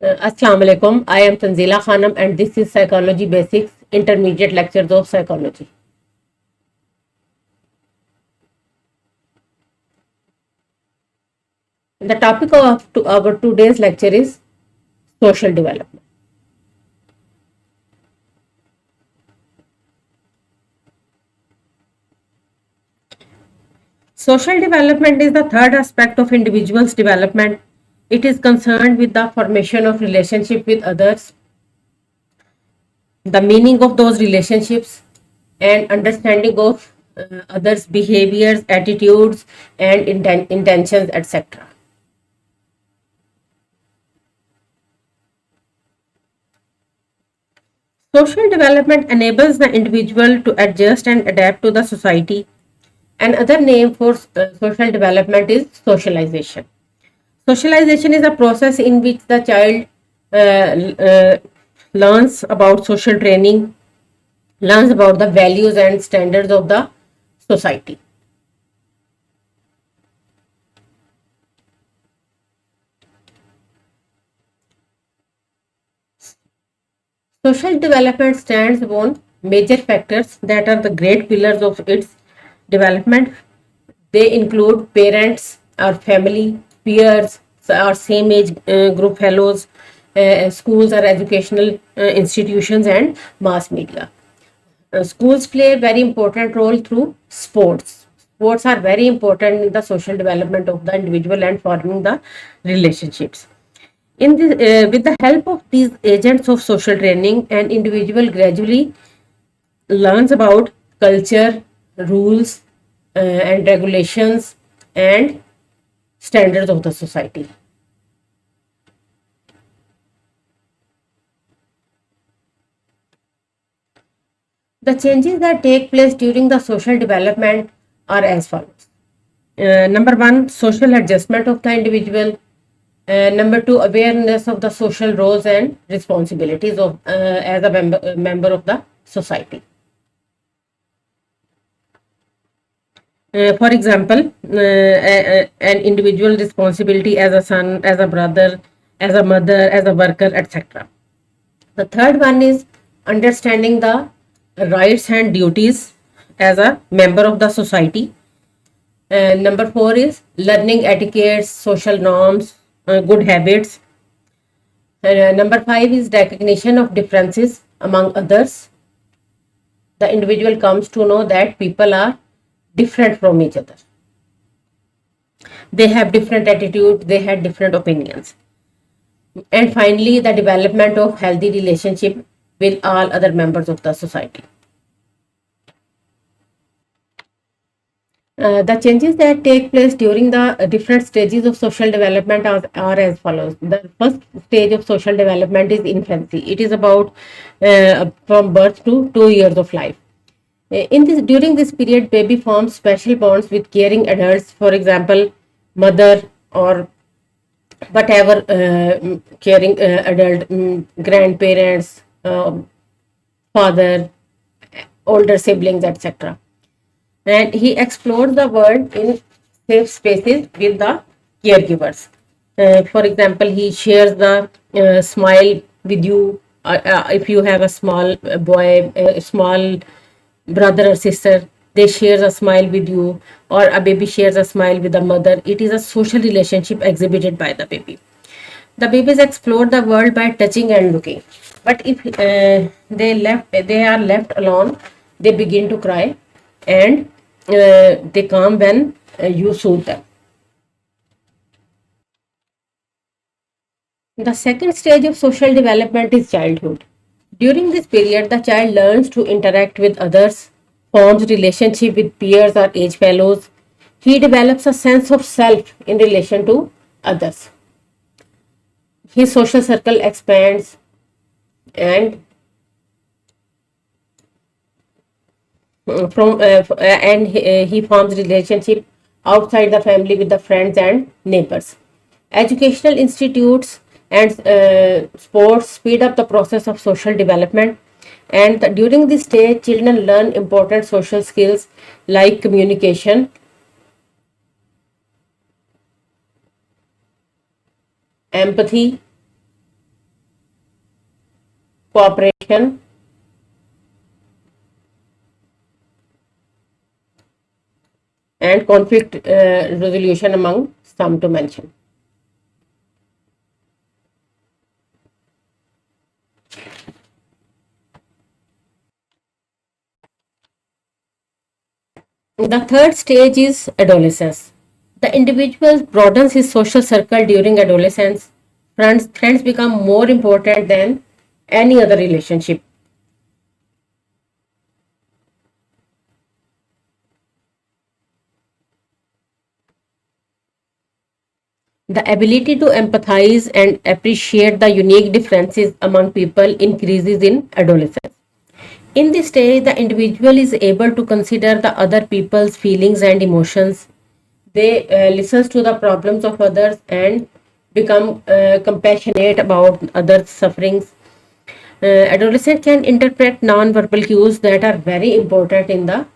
Assalamu alaikum. I am Tanzila Khanam and this is Psychology Basics Intermediate Lectures of Psychology. The topic of our today's lecture is social development. Social development is the third aspect of individual's development. It is concerned with the formation of relationship with others, the meaning of those relationships, and understanding of others' behaviors, attitudes, and intentions, etc. Social development enables the individual to adjust and adapt to the society. Another name for social development is socialization. Socialization is a process in which the child learns about social training, learns about the values and standards of the society. Social development stands upon major factors that are the great pillars of its development. They include parents, our family, peers, our same age group fellows, schools or educational institutions, and mass media. Schools play a very important role through sports. Sports are very important in the social development of the individual and forming the relationships. With the help of these agents of social training, an individual gradually learns about culture, rules, and regulations and standards of the society. The changes that take place during the social development are as follows. Number one, social adjustment of the individual. Number two, awareness of the social roles and responsibilities of as a member of the society. For example, an individual responsibility as a son, as a brother, as a mother, as a worker, etc. The third one is understanding the rights and duties as a member of the society. Number four is learning etiquettes, social norms, good habits. Number five is recognition of differences among others. The individual comes to know that people are different from each other. They have different attitudes, they have different opinions. And finally, the development of healthy relationship with all other members of the society. The changes that take place during the different stages of social development are as follows. The first stage of social development is infancy. It is about from birth to 2 years of life. During this period, baby forms special bonds with caring adults. For example, mother or whatever caring adult, grandparents, father, older siblings, etc. And he explores the world in safe spaces with the caregivers. For example, he shares the smile with you. If you have a small boy, a small brother or sister, they share a smile with you, or a baby shares a smile with the mother. It is a social relationship exhibited by the baby. The babies explore the world by touching and looking. But if they are left alone, they begin to cry, and they calm when you soothe them. The second stage of social development is childhood. During this period, the child learns to interact with others, forms relationship with peers or age fellows. He develops a sense of self in relation to others. His social circle expands, and he forms relationship outside the family with the friends and neighbors. Educational institutes and sports speed up the process of social development, and during this stage children learn important social skills like communication, empathy, cooperation, and conflict resolution, among some to mention. The third stage is adolescence. The individual broadens his social circle during adolescence. Friends become more important than any other relationship. The ability to empathize and appreciate the unique differences among people increases in adolescence. In this stage, the individual is able to consider the other people's feelings and emotions. They listens to the problems of others and become compassionate about others' sufferings. Adolescent can interpret non-verbal cues that are very important in the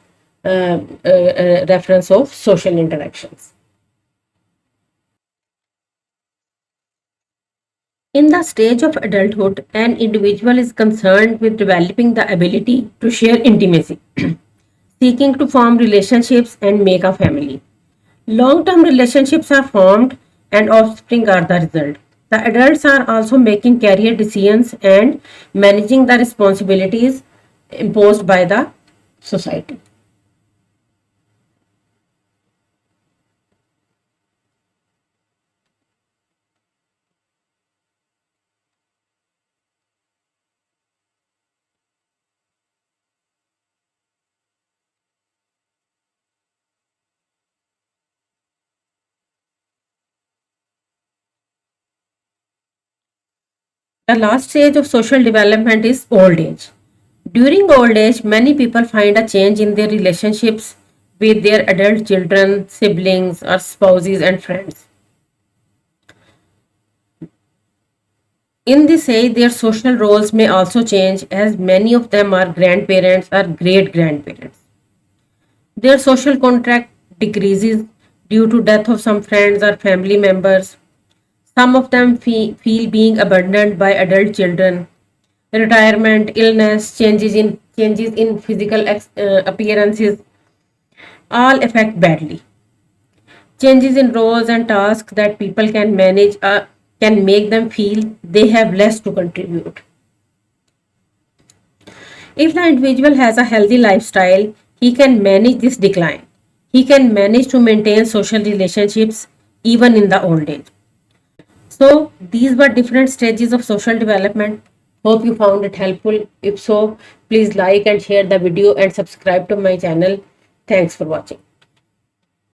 reference of social interactions. In the stage of adulthood, an individual is concerned with developing the ability to share intimacy, seeking to form relationships and make a family. Long term relationships are formed and offspring are the result. The adults are also making career decisions and managing the responsibilities imposed by the society. The last stage of social development is old age. During old age, many people find a change in their relationships with their adult children, siblings, or spouses and friends. In this age, their social roles may also change as many of them are grandparents or great grandparents. Their social contract decreases due to death of some friends or family members. Some of them feel being abandoned by adult children. Retirement, illness, changes in physical appearances all affect badly. Changes in roles and tasks that people can manage can make them feel they have less to contribute. If the individual has a healthy lifestyle, he can manage this decline. He can manage to maintain social relationships even in the old age. So, these were different stages of social development. Hope you found it helpful. If so, please like and share the video and subscribe to my channel. Thanks for watching.